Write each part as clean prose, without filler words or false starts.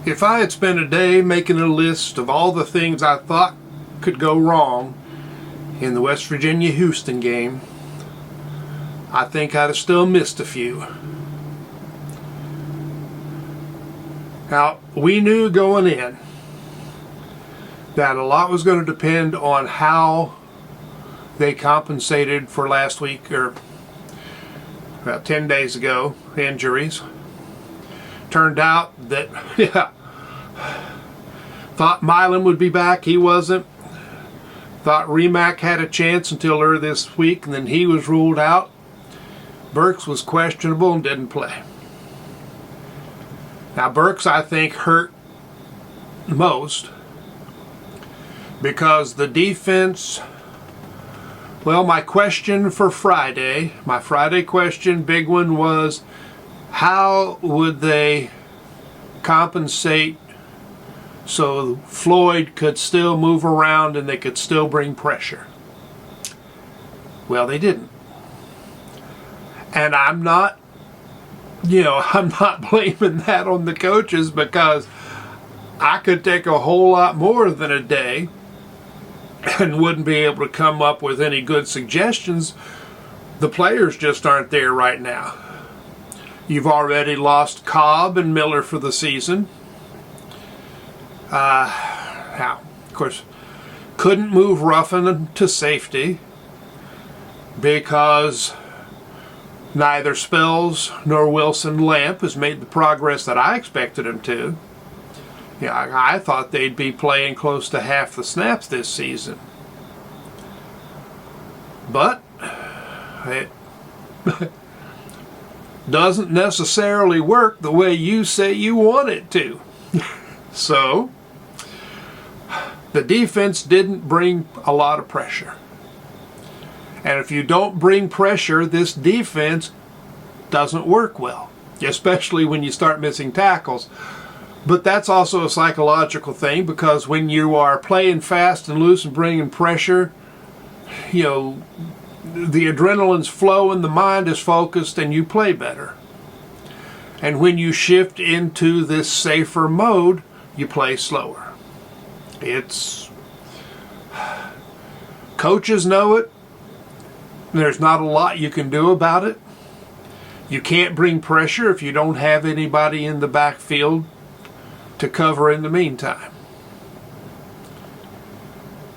If I had spent a day making a list of all the things I thought could go wrong in the West Virginia-Houston game, I think I'd have still missed a few. Now, we knew going in that a lot was going to depend on how they compensated for last week, or about 10 days ago, injuries. Turned out that, thought Milan would be back, he wasn't. Thought Remack had a chance until earlier this week, and then he was ruled out. Burks was questionable and didn't play. Now Burks, I think, hurt most because the defense, well, my question for Friday, my Friday question, big one, was how would they compensate so Floyd could still move around and they could still bring pressure? Well, they didn't. And I'm not blaming that on the coaches, because I could take a whole lot more than a day and wouldn't be able to come up with any good suggestions. The players just aren't there right now. You've already lost Cobb and Miller for the season. Now, of course, couldn't move Ruffin to safety because neither Spells nor Wilson Lamp has made the progress that I expected him to. Yeah, I thought they'd be playing close to half the snaps this season. But it doesn't necessarily work the way you say you want it to. So, the defense didn't bring a lot of pressure. And if you don't bring pressure, this defense doesn't work well, especially when you start missing tackles. But that's also a psychological thing, because when you are playing fast and loose and bringing pressure, the adrenaline's flowing, the mind is focused, and you play better. And when you shift into this safer mode, you play slower. Coaches know it. There's not a lot you can do about it. You can't bring pressure if you don't have anybody in the backfield to cover in the meantime.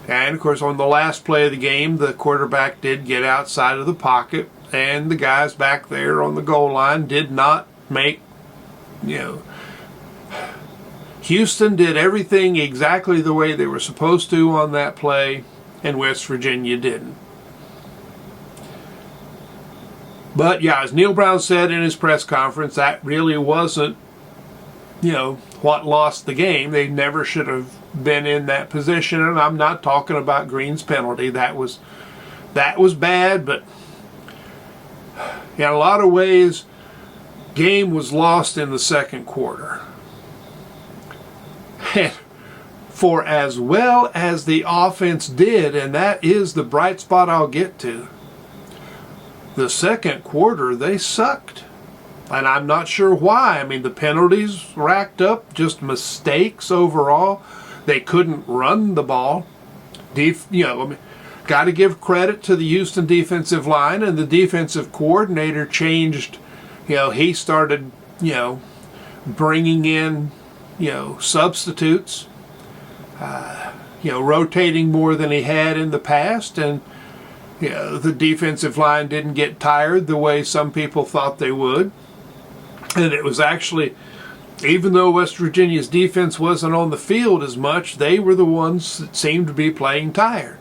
And of course, on the last play of the game, the quarterback did get outside of the pocket, and the guys back there on the goal line did not make, Houston did everything exactly the way they were supposed to on that play, and West Virginia didn't. But yeah, as Neil Brown said in his press conference, that really wasn't, what lost the game. They never should have been in that position. And I'm not talking about Green's penalty. That was bad, but in a lot of ways, game was lost in the second quarter. And for as well as the offense did, and that is the bright spot I'll get to, the second quarter, they sucked. And I'm not sure why. I mean, the penalties racked up, just mistakes overall. They couldn't run the ball. Got to give credit to the Houston defensive line, and the defensive coordinator changed. He started, bringing in, substitutes, rotating more than he had in the past, and the defensive line didn't get tired the way some people thought they would. And it was actually, even though West Virginia's defense wasn't on the field as much, they were the ones that seemed to be playing tired.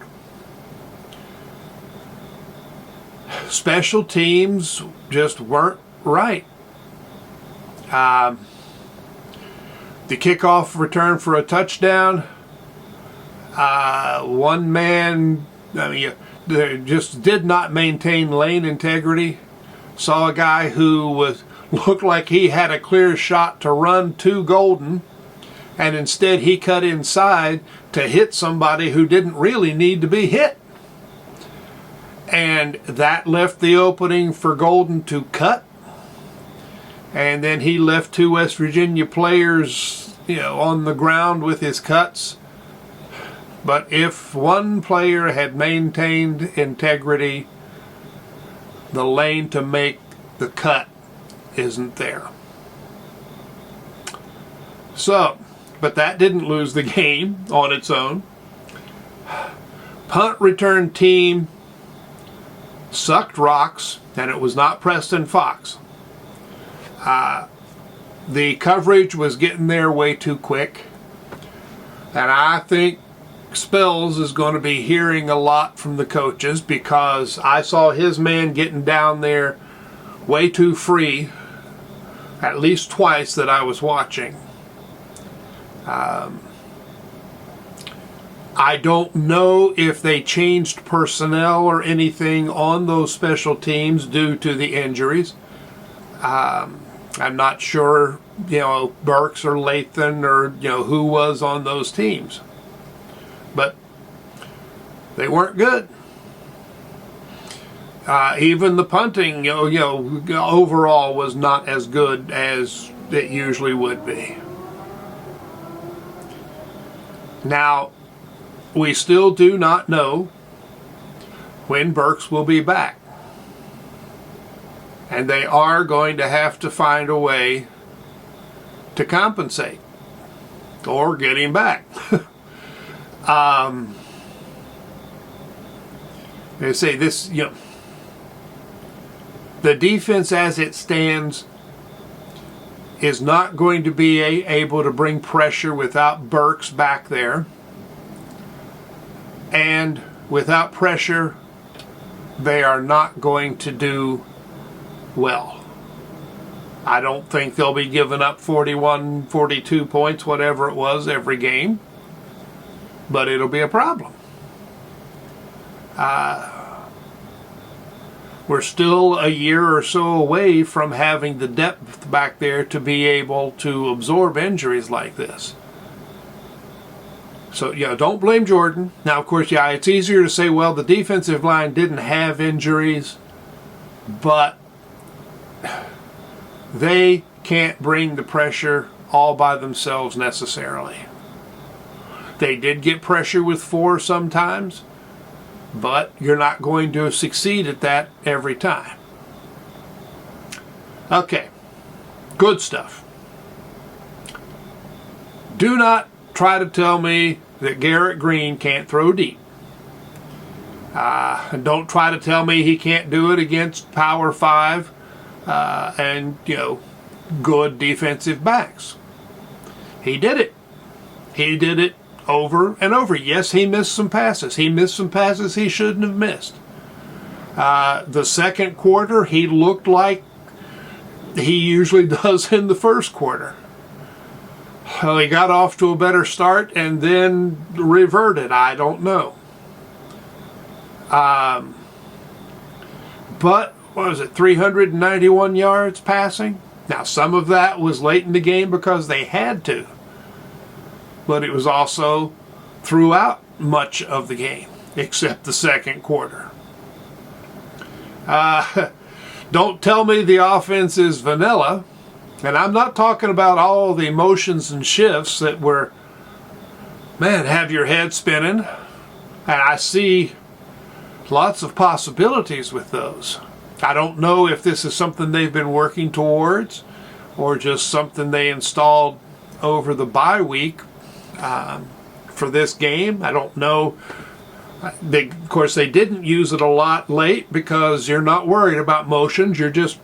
Special teams just weren't right. The kickoff return for a touchdown, one man, just did not maintain lane integrity. Saw a guy who looked like he had a clear shot to run to Golden, and instead he cut inside to hit somebody who didn't really need to be hit. And that left the opening for Golden to cut. And then he left two West Virginia players on the ground with his cuts. But if one player had maintained integrity, the lane to make the cut isn't there. So, but that didn't lose the game on its own. Punt return team sucked rocks, and it was not Preston Fox. The coverage was getting there way too quick, and I think Spells is going to be hearing a lot from the coaches, because I saw his man getting down there way too free at least twice that I was watching. I don't know if they changed personnel or anything on those special teams due to the injuries. I'm not sure, Burks or Lathan or, who was on those teams. But they weren't good. Even the punting, overall was not as good as it usually would be. Now, we still do not know when Burks will be back. And they are going to have to find a way to compensate or get him back. They say this, the defense as it stands is not going to be able to bring pressure without Burks back there. And without pressure, they are not going to do well. I don't think they'll be giving up 41, 42 points, whatever it was, every game. But it'll be a problem. We're still a year or so away from having the depth back there to be able to absorb injuries like this. So, don't blame Jordan. Now, of course, it's easier to say, well, the defensive line didn't have injuries, but they can't bring the pressure all by themselves necessarily. They did get pressure with 4 sometimes, but you're not going to succeed at that every time. Okay, good stuff. Do not try to tell me that Garrett Green can't throw deep. And don't try to tell me he can't do it against Power 5 and, good defensive backs. He did it. He did it over and over. Yes, he missed some passes. He missed some passes he shouldn't have missed. The second quarter, he looked like he usually does in the first quarter. Well, he got off to a better start and then reverted. I don't know. But, what was it, 391 yards passing? Now, some of that was late in the game because they had to. But it was also throughout much of the game, except the second quarter. Don't tell me the offense is vanilla. And I'm not talking about all the motions and shifts that were, have your head spinning. And I see lots of possibilities with those. I don't know if this is something they've been working towards or just something they installed over the bye week for this game. I don't know. Of course, they didn't use it a lot late because you're not worried about motions. You're just,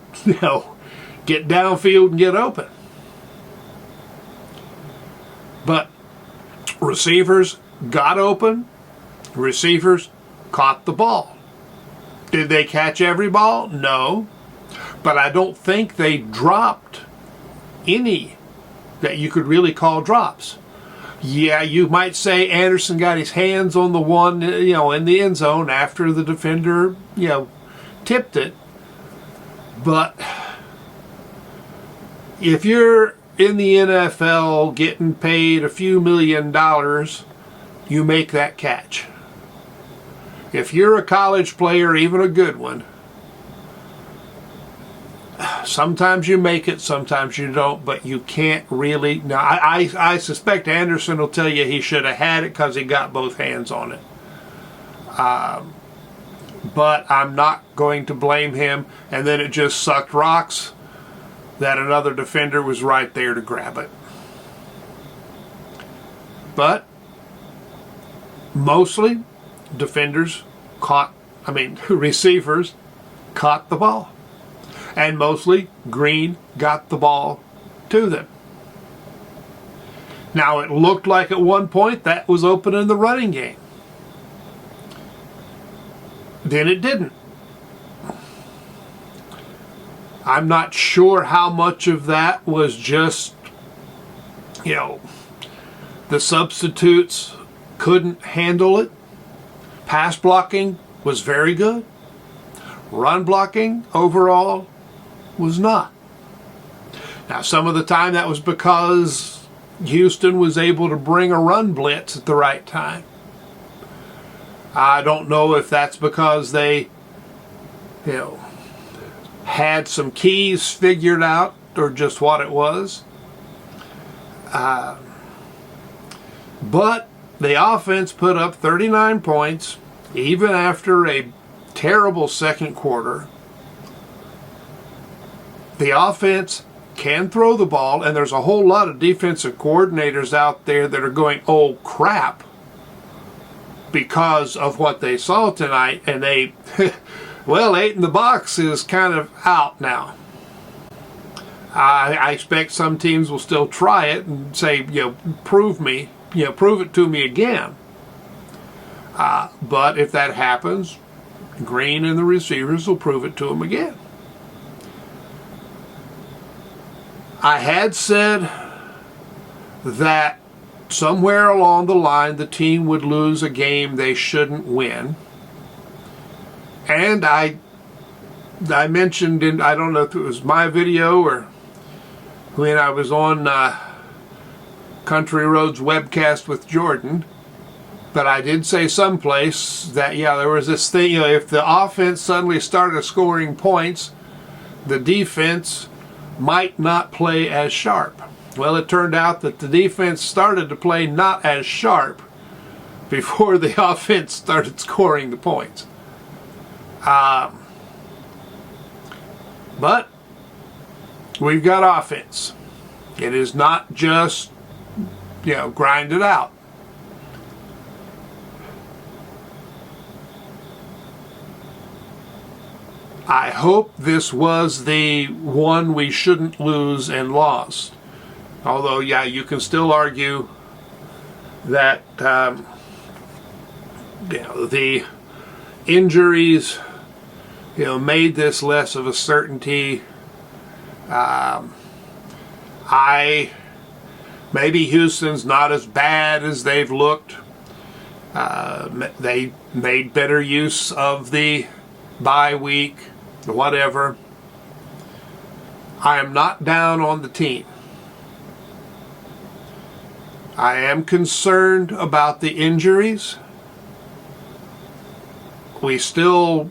get downfield and get open. But receivers got open. Receivers caught the ball. Did they catch every ball? No. But I don't think they dropped any that you could really call drops. Yeah, you might say Anderson got his hands on the one, in the end zone after the defender, tipped it. But if you're in the NFL getting paid a few $1 million, you make that catch. If you're a college player, even a good one, sometimes you make it, sometimes you don't, but you can't really. Now, I suspect Anderson will tell you he should have had it because he got both hands on it. But I'm not going to blame him. And then it just sucked rocks that another defender was right there to grab it. But mostly receivers caught the ball. And mostly Green got the ball to them. Now it looked like at one point that was open in the running game. Then it didn't. I'm not sure how much of that was just, the substitutes couldn't handle it. Pass blocking was very good. Run blocking overall was not. Now, some of the time that was because Houston was able to bring a run blitz at the right time. I don't know if that's because they, had some keys figured out or just what it was. But the offense put up 39 points even after a terrible second quarter. The offense can throw the ball, and there's a whole lot of defensive coordinators out there that are going, oh crap, because of what they saw tonight, and they, 8 in the box is kind of out now. I expect some teams will still try it and say, prove it to me again. But if that happens, Green and the receivers will prove it to them again. I had said that somewhere along the line the team would lose a game they shouldn't win. And I mentioned I don't know if it was my video or when I was on Country Roads webcast with Jordan, but I did say someplace that, there was this thing, if the offense suddenly started scoring points, the defense might not play as sharp. Well, it turned out that the defense started to play not as sharp before the offense started scoring the points. But we've got offense. It is not just, grind it out. I hope this was the one we shouldn't lose and lost. Although, you can still argue that the injuries, made this less of a certainty. Maybe Houston's not as bad as they've looked. They made better use of the bye week, whatever. I am not down on the team. I am concerned about the injuries. We still,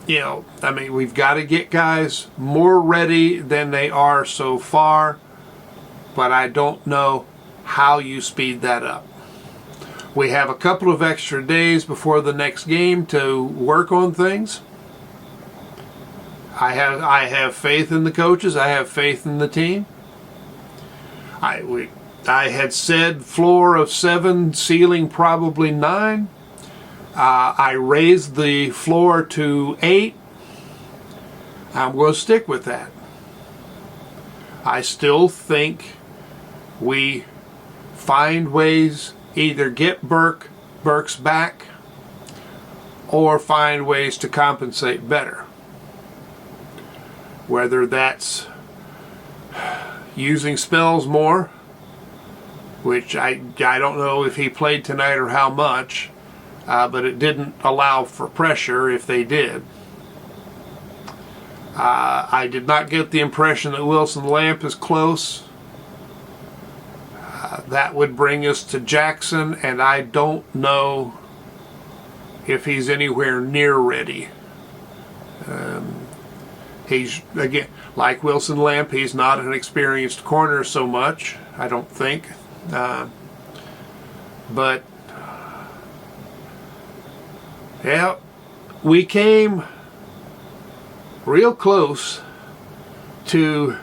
we've got to get guys more ready than they are so far, but I don't know how you speed that up. We have a couple of extra days before the next game to work on things. I have faith in the coaches. I have faith in the team. I had said floor of 7, ceiling probably 9. I raised the floor to 8. I'm going to stick with that. I still think we find ways, either get Burks back, or find ways to compensate better. Whether that's using spells more, which I don't know if he played tonight or how much, but it didn't allow for pressure if they did. I did not get the impression that Wilson Lamp is close. That would bring us to Jackson, and I don't know if he's anywhere near ready. He's, again, like Wilson Lamp, he's not an experienced corner so much, I don't think. But, yeah, we came real close to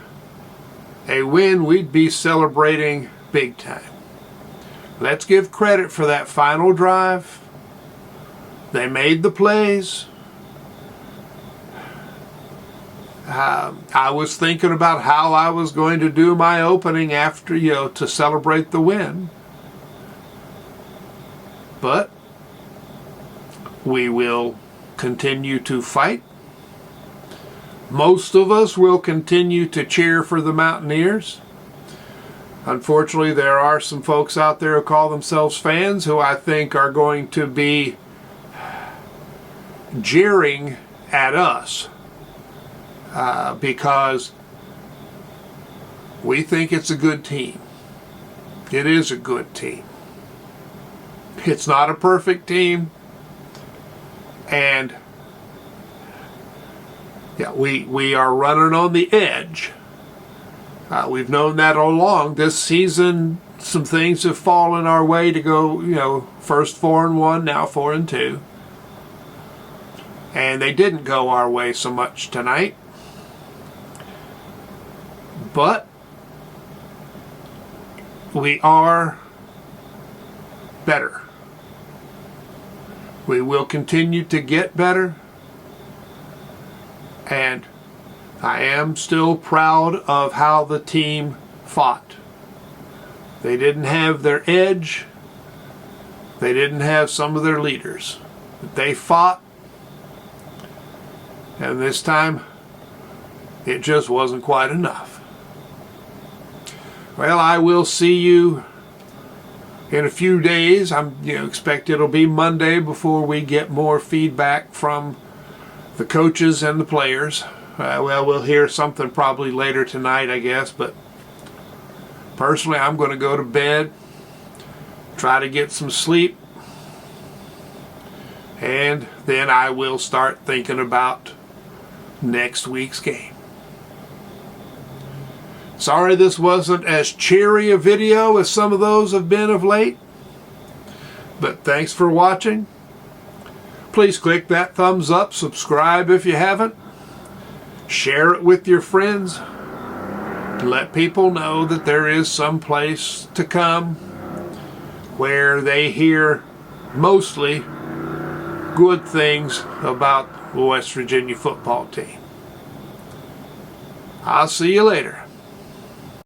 a win we'd be celebrating big time. Let's give credit for that final drive. They made the plays. I was thinking about how I was going to do my opening after, to celebrate the win. But we will continue to fight. Most of us will continue to cheer for the Mountaineers. Unfortunately, there are some folks out there who call themselves fans who I think are going to be jeering at us because we think it's a good team. It is a good team. It's not a perfect team, and yeah, we are running on the edge. We've known that all along. This season, some things have fallen our way to go, first 4-1, now 4-2. And they didn't go our way so much tonight. But we are better. We will continue to get better. And I am still proud of how the team fought. They didn't have their edge. They didn't have some of their leaders. But they fought. And this time, it just wasn't quite enough. Well, I will see you in a few days. I'm expect it'll be Monday before we get more feedback from the coaches and the players. Well, we'll hear something probably later tonight, I guess, but personally, I'm going to go to bed, try to get some sleep, and then I will start thinking about next week's game. Sorry this wasn't as cheery a video as some of those have been of late, but thanks for watching. Please click that thumbs up, subscribe if you haven't, share it with your friends, let people know that there is some place to come where they hear mostly good things about the West Virginia football team. I'll see you later.